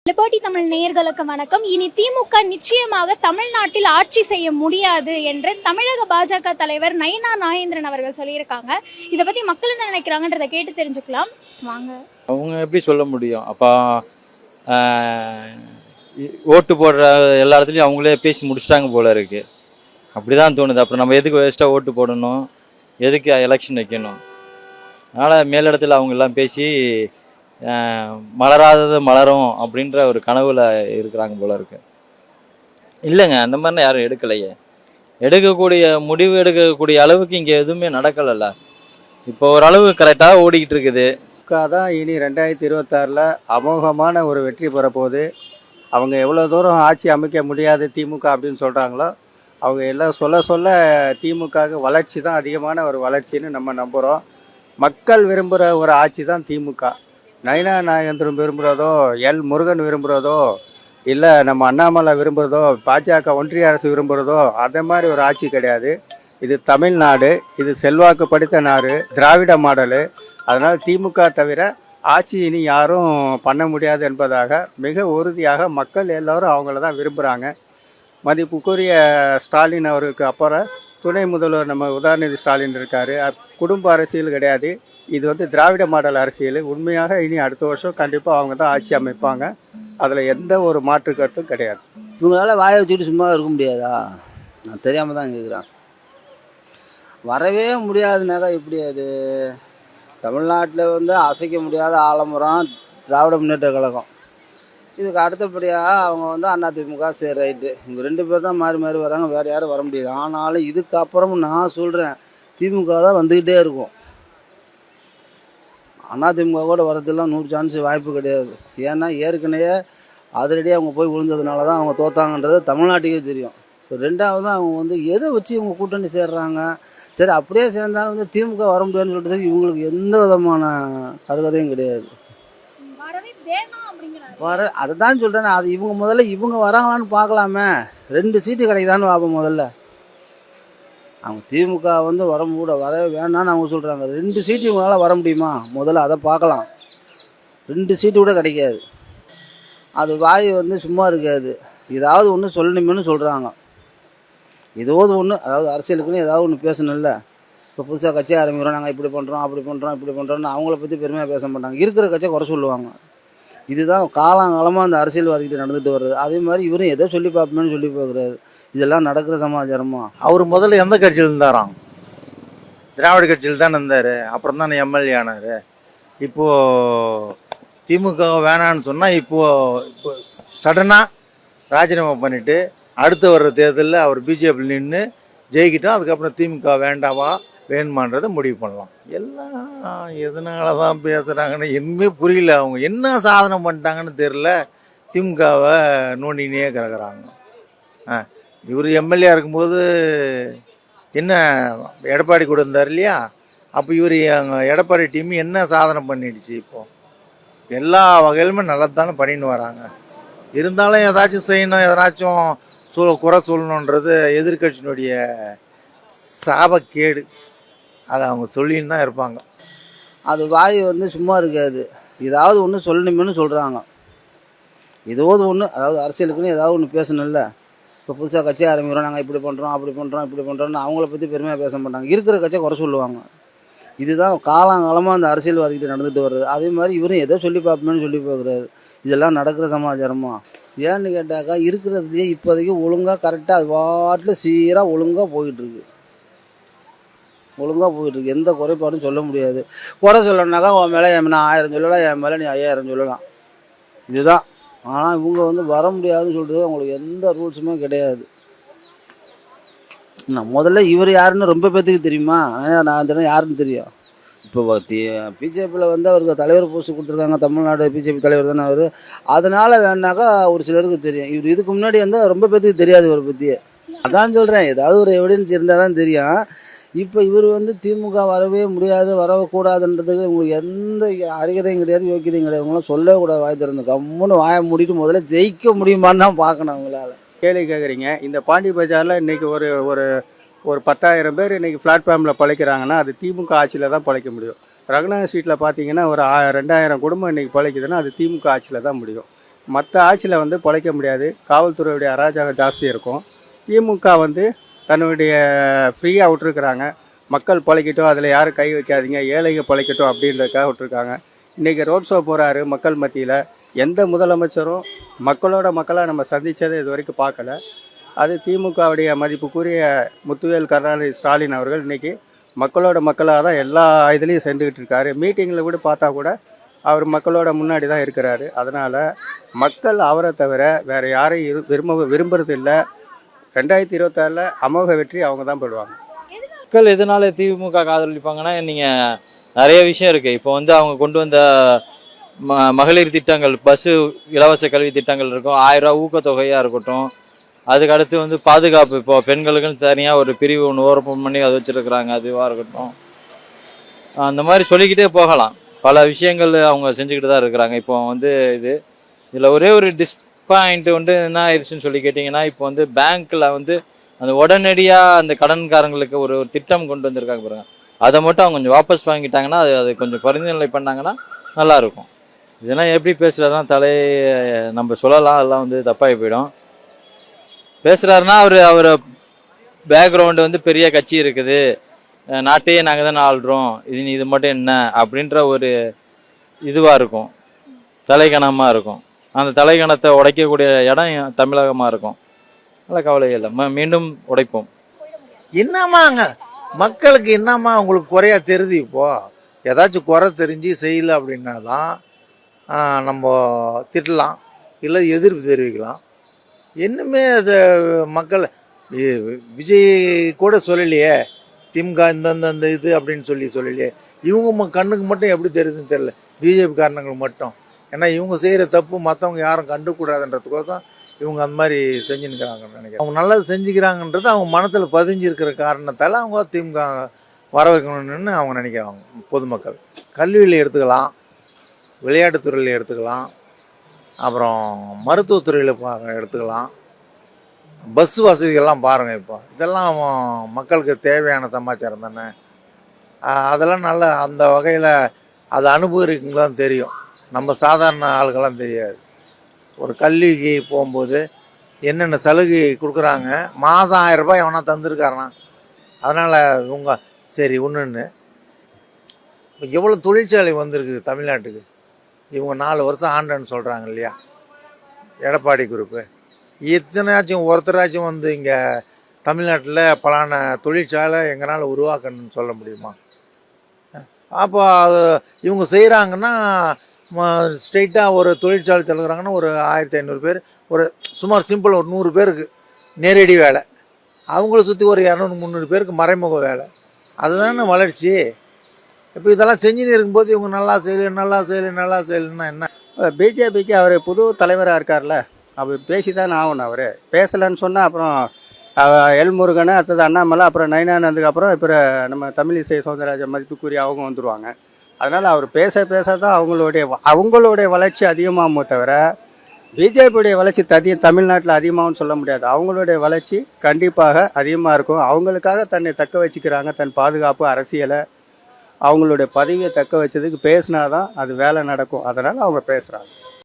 Liberty Tamil நேயர்களுக்கு வணக்கம். இனி திமுக நிச்சயமாக தமிழ்நாட்டில் ஆட்சி செய்ய முடியாது என்று தமிழக பாஜக தலைவர் நயினா நாகேந்திரன் அவர்கள் சொல்லியிருக்காங்க. இதை பத்தி மக்கள் என்ன நினைக்கிறாங்கன்றதை கேட்டு தெரிஞ்சுக்கலாம் வாங்க. அவங்க எப்படி சொல்ல முடியும்? அப்போ ஓட்டு போடுற எல்லா இடத்துலையும் அவங்களே பேசி முடிச்சிட்டாங்க போல இருக்கு. அப்படிதான் தோணுது. அப்புறம் நம்ம எதுக்கு வேஸ்ட்டாக ஓட்டு போடணும், எதுக்கு எலெக்ஷன் வைக்கணும்? அதனால் மேலிடத்தில் அவங்க எல்லாம் பேசி மலராதது மலரும் அப்படின்ற ஒரு கனவுல இருக்கிறாங்க போல இருக்கு. இல்லைங்க, அந்த மாதிரிலாம் யாரும் எடுக்கலையே. முடிவு எடுக்கக்கூடிய அளவுக்கு இங்கே எதுவுமே நடக்கலைல்ல. இப்போ ஓரளவு கரெக்டாக ஓடிக்கிட்டு இருக்குது. தான் இனி 2026 அமோகமான ஒரு வெற்றி பெறப்போகுது. அவங்க எவ்வளோ தூரம் ஆட்சி அமைக்க முடியாது திமுக அப்படின்னு சொல்கிறாங்களோ, அவங்க எல்லாம் சொல்ல திமுகவுக்கு வளர்ச்சி தான் அதிகமான ஒரு வளர்ச்சின்னு நம்ம நம்புகிறோம். மக்கள் விரும்புகிற ஒரு ஆட்சி தான் திமுக. நயினா நாகேந்திரன் விரும்புகிறதோ, எல் முருகன் விரும்புகிறதோ, இல்லை நம்ம அண்ணாமலை விரும்புகிறதோ, பாஜக ஒன்றிய அரசு விரும்புகிறதோ அதே மாதிரி ஒரு ஆட்சி கிடையாது. இது தமிழ்நாடு, இது செல்வாக்கு படித்த நாடு, திராவிட மாடலு. அதனால் திமுக தவிர ஆட்சி இனி யாரும் பண்ண முடியாது என்பதாக மிக உறுதியாக மக்கள் எல்லோரும் அவங்கள தான் விரும்புகிறாங்க. மதிப்புக்குரிய ஸ்டாலின் அவருக்கு அப்புறம் துணை முதல்வர் நம்ம உதயநிதி ஸ்டாலின் இருக்கார். குடும்ப அரசியல் கிடையாது, இது திராவிட மாடல் அரசியல். உண்மையாக இனி அடுத்த வருஷம் கண்டிப்பாக அவங்க தான் ஆட்சி அமைப்பாங்க. அதில் எந்த ஒரு மாற்று கருத்தும் கிடையாது. இவங்களால வாயை வச்சுக்கிட்டு சும்மா இருக்க முடியாதா? நான் தெரியாமல் தான் கேட்குறேன். வரவே முடியாதுனாக்கா எப்படி அது? தமிழ்நாட்டில் அசைக்க முடியாத ஆலமரம் திராவிட முன்னேற்ற கழகம். இதுக்கு அடுத்தபடியாக அவங்க அதிமுக. சரி, ரைட்டு, இவங்க 2 பேர் தான் மாறி மாறி வராங்க, வேறு யாரும் வர முடியாது. ஆனாலும் இதுக்கப்புறமும் நான் சொல்கிறேன், திமுக தான் வந்துக்கிட்டே இருக்கும். அதிமுக கூட வரதெல்லாம் 100 சான்ஸ் வாய்ப்பு கிடையாது. ஏன்னா ஏற்கனவே அதிரடியாக அவங்க போய் விழுந்ததுனால தான் அவங்க தோத்தாங்கன்றது தமிழ்நாட்டுக்கே தெரியும். இப்போ ரெண்டாவது அவங்க எதை வச்சு இவங்க கூட்டணி சேர்றாங்க? சரி, அப்படியே சேர்ந்தாலும் திமுக வர முடியாதுன்னு சொல்கிறதுக்கு இவங்களுக்கு எந்த விதமான அருகதையும் கிடையாது. அதை தான் சொல்கிறேன். அது இவங்க வராங்களான்னு பார்க்கலாமே. 2 சீட்டு கிடைக்குதான்னு பார்ப்போம். முதல்ல அவங்க திமுக வர வேணான்னு அவங்க சொல்கிறாங்க. 2 சீட்டு இவங்களால் வர முடியுமா? முதல்ல அதை பார்க்கலாம். 2 சீட்டு கூட கிடைக்காது. அது வாய் சும்மா இருக்காது. ஏதாவது ஒன்று சொல்லணுமேனு சொல்கிறாங்க. ஏதாவது ஒன்று, அதாவது அரசியலுக்குன்னு ஏதாவது ஒன்று பேசணும்ல. இப்போ புதுசாக கட்சி ஆரம்பிக்கிறோம், நாங்கள் இப்படி பண்ணுறோம், அப்படி பண்ணுறோன்னு அவங்கள பற்றி பெருமையாக பேச மாட்டாங்க. இருக்கிற கட்சியை குறை சொல்லுவாங்க. இதுதான் காலங்காலமாக அந்த அரசியல்வாதிகிட்ட நடந்துட்டு வருது. அதே மாதிரி இவரும் எதோ சொல்லி பார்ப்போமேனு சொல்லி பார்க்குறாரு. இதெல்லாம் நடக்கிற சமாச்சாரமா? அவர் முதல்ல எந்த கட்சியில் இருந்தாராம்? திராவிட கட்சியில் தானே இருந்தார். அப்புறம் தானே எம்எல்ஏ ஆனார். இப்போது திமுக வேணான்னு சொன்னால் இப்போ சடனாக ராஜினாமா பண்ணிவிட்டு அடுத்து வர்ற தேர்தலில் அவர் பிஜேபியில் நின்று ஜெயிக்கிட்டோம். அதுக்கப்புறம் திமுக வேண்டாவா வேணுமான்றதை முடிவு பண்ணலாம். எல்லாம் எதனால தான் பேசுகிறாங்கன்னு இன்னுமே புரியல. அவங்க என்ன சாதனை பண்ணிட்டாங்கன்னு தெரில. திமுகவை நோண்டினே கிடக்குறாங்க. இவர் எம்எல்ஏ இருக்கும்போது என்ன எடப்பாடி கூட இருந்தார் இல்லையா? அப்போ இவர் எடப்பாடி டீம் என்ன சாதனை பண்ணிடுச்சு? இப்போது எல்லா வகையிலுமே நல்லதானே பண்ணின்னு வராங்க. இருந்தாலும் ஏதாச்சும் செய்யணும், எதனாச்சும் குறை சொல்லணுன்றது எதிர்கட்சியினுடைய சாபக்கேடு. அதை அவங்க சொல்லின்னு தான் இருப்பாங்க. அது வாய் சும்மா இருக்காது. ஏதாவது ஒன்று சொல்லணுமேனு சொல்கிறாங்க. ஏதாவது ஒன்று, அதாவது அரசியலுக்குன்னு ஏதாவது ஒன்று பேசணும்ல. இப்போ புதுசாக கட்சி ஆரம்பிக்கிறோம், நாங்கள் இப்படி பண்ணுறோம், அப்படி பண்ணுறோன்னு அவங்கள பற்றி பெருமையாக பேச மாட்டாங்க. இருக்கிற கட்சியை குறை சொல்லுவாங்க. இதுதான் காலங்காலமாக அந்த அரசியல்வாதிகிட்ட நடந்துட்டு வருது. அதே மாதிரி இவரும் எதோ சொல்லி பார்ப்போமேனு சொல்லி பார்க்குறாரு. இதெல்லாம் நடக்கிற சமாச்சாரமா? ஏன்னு கேட்டாக்கா, இருக்கிறதுலேயே இப்போதைக்கு ஒழுங்காக கரெக்டாக அது பாட்டில் சீராக ஒழுங்காக போயிட்டுருக்கு. எந்த குறைபாடும் சொல்ல முடியாது. குறை சொல்லணுனாக்கா உன் மேலே நான் 1000 சொல்லலாம், என் மேலே நீ 5000 சொல்லலாம். இதுதான். ஆனால் இவங்க வர முடியாதுன்னு சொல்கிறது அவங்களுக்கு எந்த ரூல்ஸுமே கிடையாது. முதல்ல இவர் யாருன்னு ரொம்ப பேர்த்துக்கு தெரியுமா? நான் தெரியும் யாருன்னு தெரியும். இப்போ பிஜேபியில் அவருக்கு தலைவர் போஸ்ட் கொடுத்துருக்காங்க. தமிழ்நாடு பிஜேபி தலைவர் தானே அவர். அதனால் வேணாக்கா ஒரு சிலருக்கு தெரியும். இவர் இதுக்கு முன்னாடி ரொம்ப பேர்த்துக்கு தெரியாது இவரை பற்றியே. அதான் சொல்கிறேன், ஏதாவது ஒரு எவிடன்ஸ் இருந்தால் தான் தெரியும். இப்போ இவர் திமுக வரவே முடியாது, வரக்கூடாதுன்றதுக்கு உங்களுக்கு எந்த அருகதையும் கிடையாது, யோக்கியதையும் கிடையாது. உங்களால் சொல்லவே கூடாது. வாய் திறந்து கம்முன்னு வாயை மூடிட்டு முதல்ல ஜெயிக்க முடியுமான்னு தான் பார்க்கணும் அவங்களால. கேள்வி கேட்குறீங்க. இந்த பாண்டி பஜாரில் இன்றைக்கி ஒரு 10,000 பேர் இன்றைக்கி பிளாட்ஃபார்மில் பிழைக்கிறாங்கன்னா அது திமுக ஆட்சியில் தான் பிழைக்க முடியும். ரகுநாதர் ஸ்ட்ரீட்டில் பார்த்தீங்கன்னா ஒரு 2000 குடும்பம் இன்றைக்கி பிழைக்குதுன்னா அது திமுக ஆட்சியில் தான் முடியும். மற்ற ஆட்சியில் வந்து பொழைக்க முடியாது. காவல்துறையுடைய அராஜகம் ஜாஸ்தி இருக்கும். திமுக வந்து தன்னுடைய ஃப்ரீயாக விட்டுருக்குறாங்க. மக்கள் பொழைக்கட்டும், அதில் யாரும் கை வைக்காதீங்க, ஏழைங்க பொழைக்கட்டும் அப்படின்றதுக்காக விட்டுருக்காங்க. இன்றைக்கி ரோட் ஷோ போகிறாரு மக்கள் மத்தியில். எந்த முதலமைச்சரும் மக்களோட மக்களாக நம்ம சந்தித்ததை இது வரைக்கும் பார்க்கல. அது திமுகவுடைய மதிப்புக்குரிய முத்துவேல் கருணாநிதி ஸ்டாலின் அவர்கள் இன்றைக்கி மக்களோட மக்களாக தான் எல்லா இதுலேயும் சென்றுக்கிட்டு இருக்காரு. மீட்டிங்கில் கூட பார்த்தா கூட அவர் மக்களோட முன்னாடி தான் இருக்கிறாரு. அதனால் மக்கள் அவரை தவிர வேறு யாரையும் விரும்புறது இல்லை. 2026 அமோக வெற்றி அவங்க தான் பெறுவாங்க. மக்கள் எதனால திமுக ஆதரவளிப்பாங்கன்னா, நீங்கள் நிறைய விஷயம் இருக்குது. இப்போ வந்து அவங்க கொண்டு வந்த மகளிர் திட்டங்கள், பஸ்ஸு இலவச கல்வி திட்டங்கள் இருக்கும், 1000 ரூபா ஊக்கத்தொகையாக இருக்கட்டும். அதுக்கு அடுத்து வந்து பாதுகாப்பு, இப்போ பெண்களுக்குன்னு தனியாக ஒரு பிரிவு ஒன்று ஓப்பன் பண்ணி அதை வச்சுருக்குறாங்க, அதுவாக இருக்கட்டும். அந்த மாதிரி சொல்லிக்கிட்டே போகலாம். பல விஷயங்கள் அவங்க செஞ்சுக்கிட்டு தான் இருக்கிறாங்க. இப்போ வந்து இதில் ஒரே ஒரு டிஸ்பாயிண்ட் வந்து என்ன ஆயிடுச்சுன்னு சொல்லி கேட்டிங்கன்னா, இப்போ வந்து பேங்க்கில் வந்து அந்த உடனடியாக அந்த கடன்காரங்களுக்கு ஒரு திட்டம் கொண்டு வந்திருக்காங்க பாருங்க. அதை மட்டும் அவங்க கொஞ்சம் வாபஸ் வாங்கிட்டாங்கன்னா, அது கொஞ்சம் பரிந்துரை பண்ணாங்கன்னா நல்லாயிருக்கும். இதெல்லாம் எப்படி பேசுகிறதான் நம்ம சொல்லலாம், அதெல்லாம் வந்து தப்பாகி போயிடும். பேசுகிறாருன்னா அவர் பேக்ரவுண்டு வந்து பெரிய கட்சி இருக்குது, நாட்டையே நாங்கள் தானே ஆள்றோம், இது மட்டும் என்ன அப்படின்ற ஒரு இதுவாக இருக்கும், தலைக்கணமாக இருக்கும். அந்த தலைக்கணத்தை உடைக்கக்கூடிய இடம் தமிழகமாக இருக்கும். நல்ல கவலை இல்லை, மீண்டும் உடைப்போம். என்னம்மாங்க மக்களுக்கு என்னம்மா உங்களுக்கு குறையா தெரியுது? இப்போது ஏதாச்சும் குறை தெரிஞ்சு செய்யலை அப்படின்னா தான் நம்ம திட்டலாம், இல்லை எதிர்ப்பு தெரிவிக்கலாம். இன்னுமே அது மக்கள் விஜய் கூட சொல்லலையே திமுக இந்த இது அப்படின்னு சொல்லலையே. இவங்க கண்ணுக்கு மட்டும் எப்படி தெரியுதுன்னு தெரியல, பிஜேபி காரணங்களுக்கு மட்டும். ஏன்னா இவங்க செய்கிற தப்பு மற்றவங்க யாரும் கண்டுக்கூடாதுன்றதுக்கோசம் இவங்க அந்த மாதிரி செஞ்சுன்னுக்கிறாங்கன்னு நினைக்கிறேன். அவங்க நல்லது செஞ்சுக்கிறாங்கன்றது அவங்க மனசில் பதிஞ்சிருக்கிற காரணத்தால் அவங்க திமுக வர வைக்கணும்னு அவங்க நினைக்கிறாங்க. பொதுமக்கள் கல்வியில் எடுத்துக்கலாம், விளையாட்டுத்துறையில் எடுத்துக்கலாம், அப்புறம் மருத்துவத்துறையில் எடுத்துக்கலாம், பஸ் வசதிகள்லாம் பாருங்கள். இப்போ இதெல்லாம் மக்களுக்கு தேவையான சமாச்சாரம் தானே. அதெல்லாம் நல்ல அந்த வகையில் அதை அனுபவிக்கிறவங்களாம் தெரியும், நம்ம சாதாரண ஆளுக்கெல்லாம் தெரியாது. ஒரு கல்விக்கு போகும்போது என்னென்ன சலுகை கொடுக்குறாங்க, மாதம் 1000 ரூபாய் எவனா தந்துருக்காருனா. அதனால் இவங்க சரி ஒன்றுன்னு இப்போ எவ்வளோ தொழிற்சாலை வந்திருக்குது தமிழ்நாட்டுக்கு. இவங்க 4 வருஷம் ஆண்டன்னு சொல்கிறாங்க இல்லையா, எடப்பாடி குரூப்பு. எத்தனையாச்சும் ஒருத்தராச்சும் வந்து இங்கே தமிழ்நாட்டில் பலான தொழிற்சாலை எங்களால் உருவாக்கணும்னு சொல்ல முடியுமா? அப்போ அது இவங்க செய்கிறாங்கன்னா ஸ்ட்ரெயிட்டாக ஒரு தொழிற்சாலை திறக்கிறாங்கன்னா ஒரு 1500 பேர், ஒரு சுமார் சிம்பிள் ஒரு 100 பேருக்கு நேரடி வேலை, அவங்கள சுற்றி ஒரு 200-300 பேருக்கு மறைமுக வேலை. அதுதானே வளர்ச்சி. இப்போ இதெல்லாம் செஞ்சுன்னு இருக்கும்போது இவங்க நல்லா செய்யலைன்னா என்ன? பிஜேபிக்கு அவர் புது தலைவராக இருக்கார்ல, அவர் பேசி தானே ஆகணும். அவர் பேசலைன்னு சொன்னால் அப்புறம் எல்முருகன், அடுத்தது அண்ணாமலை, அப்புறம் நயினானந்துக்கு அப்புறம் இப்போ நம்ம தமிழிசை சௌந்தரராஜன் மதிப்புக்குரிய அவங்க வந்துடுவாங்க. அதனால் அவர் பேச தான் அவங்களுடைய வளர்ச்சி அதிகமாகுமோ தவிர பிஜேபியுடைய வளர்ச்சி தமிழ்நாட்டில் அதிகமாகும்னு சொல்ல முடியாது. அவங்களுடைய வளர்ச்சி கண்டிப்பாக அதிகமாக இருக்கும். அவங்களுக்காக தன்னை தக்க வச்சுக்கிறாங்க, தன் பாதுகாப்பு அரசியலை அவங்களுடைய பதவியை தக்க வச்சதுக்கு பேசினா தான் அது வேலை நடக்கும். அதனால் அவங்க பேசுகிறாங்க.